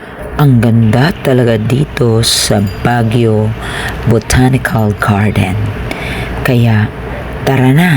Ang ganda talaga dito sa Baguio Botanical Garden. Kaya tara na!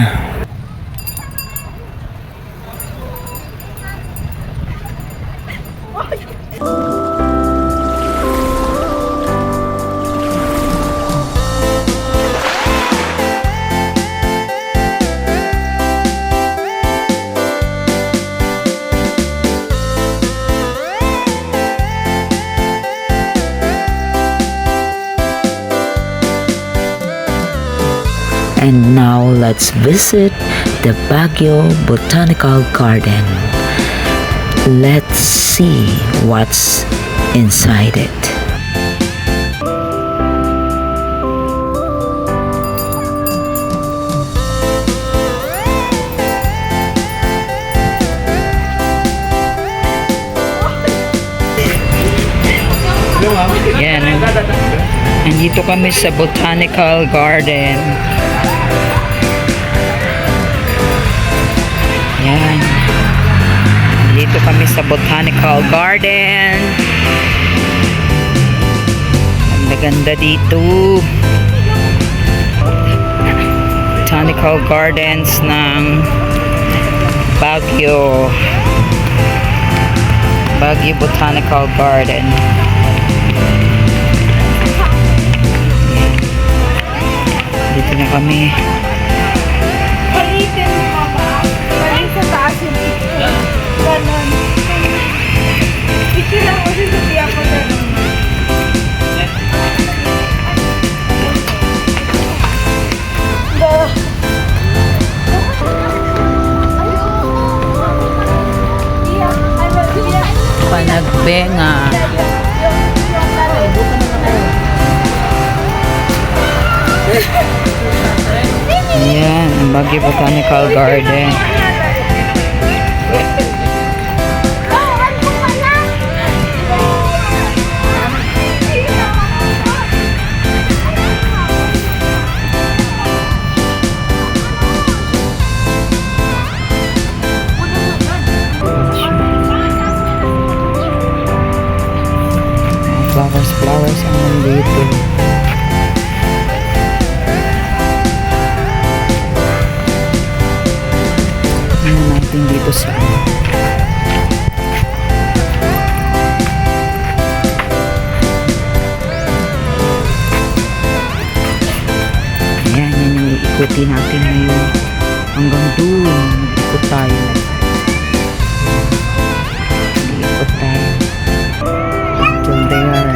And now let's visit the Baguio Botanical Garden. Let's see what's inside it. Yan. Nandito kami sa Botanical Garden. Yan. Dito kami sa Botanical Garden. Ang ganda dito. Botanical Gardens ng Baguio. Baguio Botanical Garden. Dito na kami. Palitin mo ba? Palit sa taas yung picture. Ganon. Picture lang kasi sa tiyak ko ganon. Panagbenga. Ayan, ang Baguio Botanical Garden. Flowers ang nandito. Natin dito sa ayan, yan yung ikutin natin ngayon hanggang doon mag-ikot tayo until there.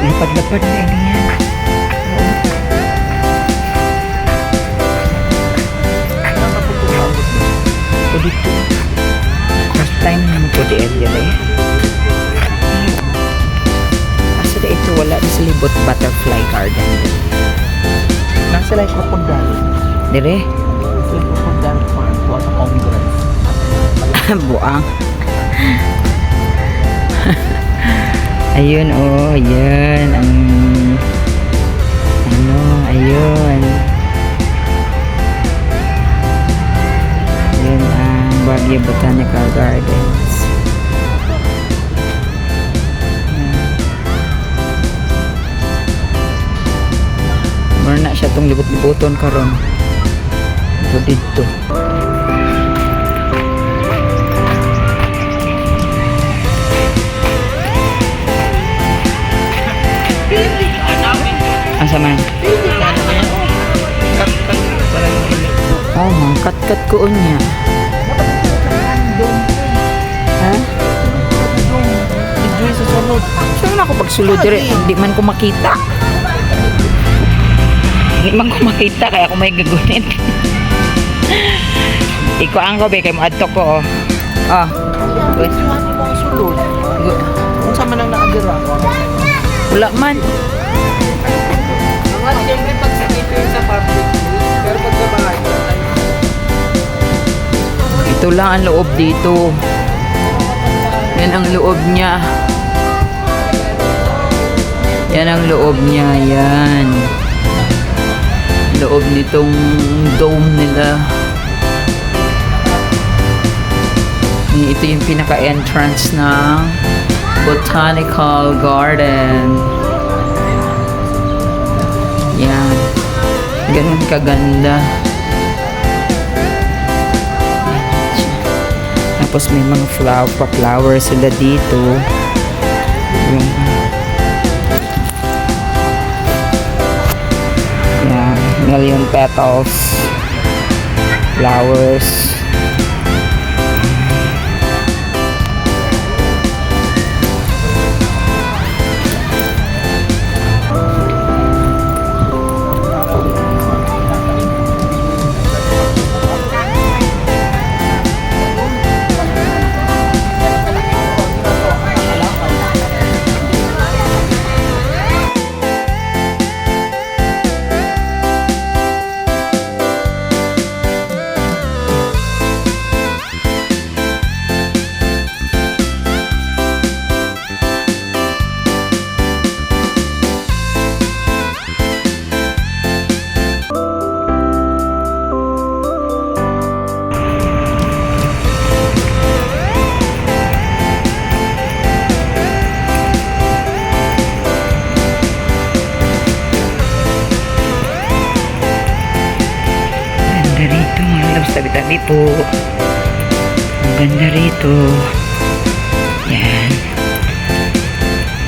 Lapad-lapad na ini yan. Ito dito. First time naman po di area ba eh. Asa na ito wala na sa libot butterfly garden. Nasa like kapagdali. Dire? So, kapagdali ko ang tuwa sa congress. Buang. Ayun oh, yan ang ano, ayun. Yan ang Baguio Botanical Gardens. Meron na siya itong libot-libuton karon. Ito dito. Asa man? Oh, kat-kat ko niya. Ha? Enjoy sa sunod. Saan ako pagsulod dire? Hindi man ko makita. Hindi man ko makita kaya ako may gagunit. Iko ang ko be kay mo adto ko oh. Ah. Wait, ano mo ang sulod? Kung saan man ang nakadira? Wala man. Ang siyempre pag sakit yun sa public, pero pag sa bahay, Ito lang ang loob dito. Yan ang loob niya. Yan ang loob niya, yan. Loob nitong dome nila. Ito yung pinaka-entrance ng Botanical Garden. Yan. Ganun kaganda. Tapos may mga flowers sila dito. Yung yan, million petals flowers. Tabi-tabi po. Ang ganda rito. Yan.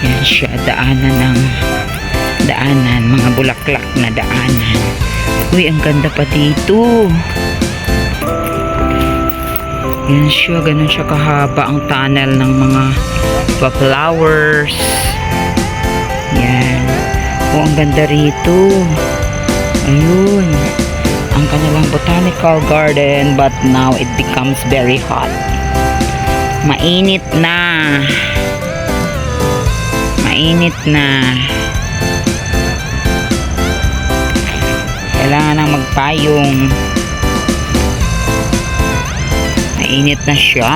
Yan siya. Daanan. Mga bulaklak na daanan. Uy, ang ganda pa dito. Yan siya. Ganun siya kahaba ang tunnel ng mga flowers. Yan. Oh, ang ganda rito. Ayun. Ang kanilang botanical garden, but now it becomes very hot. Mainit na. Kailangan na magpayong. Mainit na siya.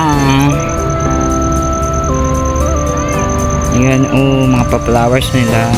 Yan, oh, mga pa-flowers nila.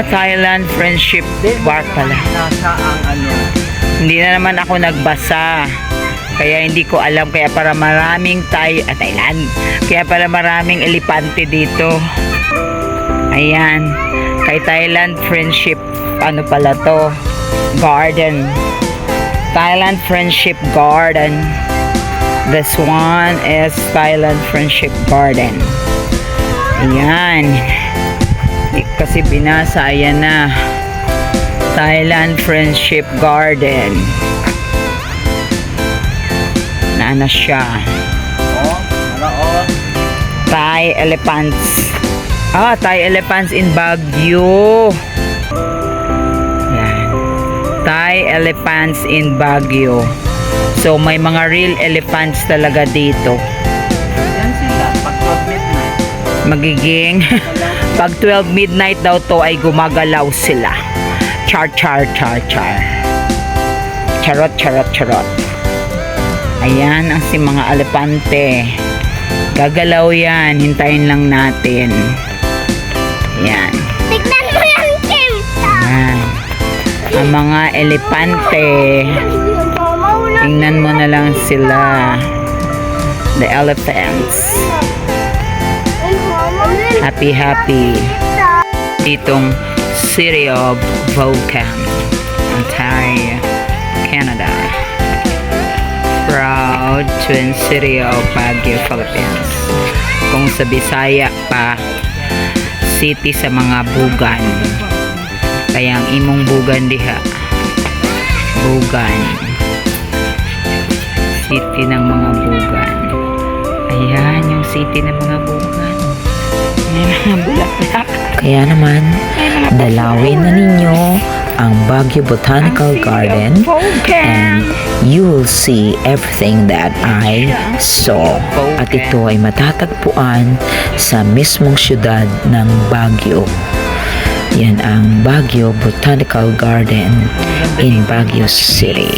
Thailand Friendship Park pala. Nasa ang ano. Hindi na naman ako nagbasa. Kaya hindi ko alam. Kaya para maraming Thailand. Kaya para maraming elepante dito. Ayan. Kay Thailand Friendship, ano pala to? Garden. Thailand Friendship Garden. This one is Thailand Friendship Garden. Ayan. Kasi binasa, ayan na. Thailand Friendship Garden. Na siya. Oh, ano oh. Thai elephants. Thai elephants in Baguio. Yan. Thai elephants in Baguio. So, may mga real elephants talaga dito. Yan sila. Pag 12 midnight. Magiging, pag 12 midnight daw to ay gumagalaw sila. Char, char, char, char. Charot, charot, charot. Ayan ang si mga elepante. Gagalaw yan. Hintayin lang natin. Ayan. Tignan mo yan, Kim! Ayan. Ang mga elepante. Tingnan mo na lang sila. The elephants. Happy, happy. Ditong City of Volcan, Ontario, Canada. Proud Twin City of Baguio, Philippines. Kung sa Bisaya pa, city sa mga bugan. Kaya ang imong bugan diha. Bugan. City ng mga bugan. Ayan, yung city ng mga bugan. May mga bulaklak. Kaya naman, dalawin na ninyo ang Baguio Botanical Garden and you will see everything that I saw. At ito ay matatagpuan sa mismong syudad ng Baguio. Yan ang Baguio Botanical Garden in Baguio City.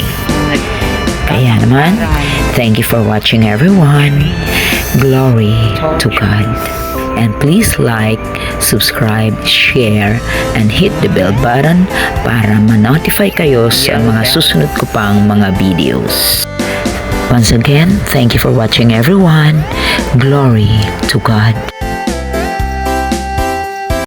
Kaya naman, thank you for watching everyone. Glory to God. And please like, subscribe, share, and hit the bell button para ma-notify kayo sa mga susunod ko pang mga videos. Once again, thank you for watching everyone. Glory to God.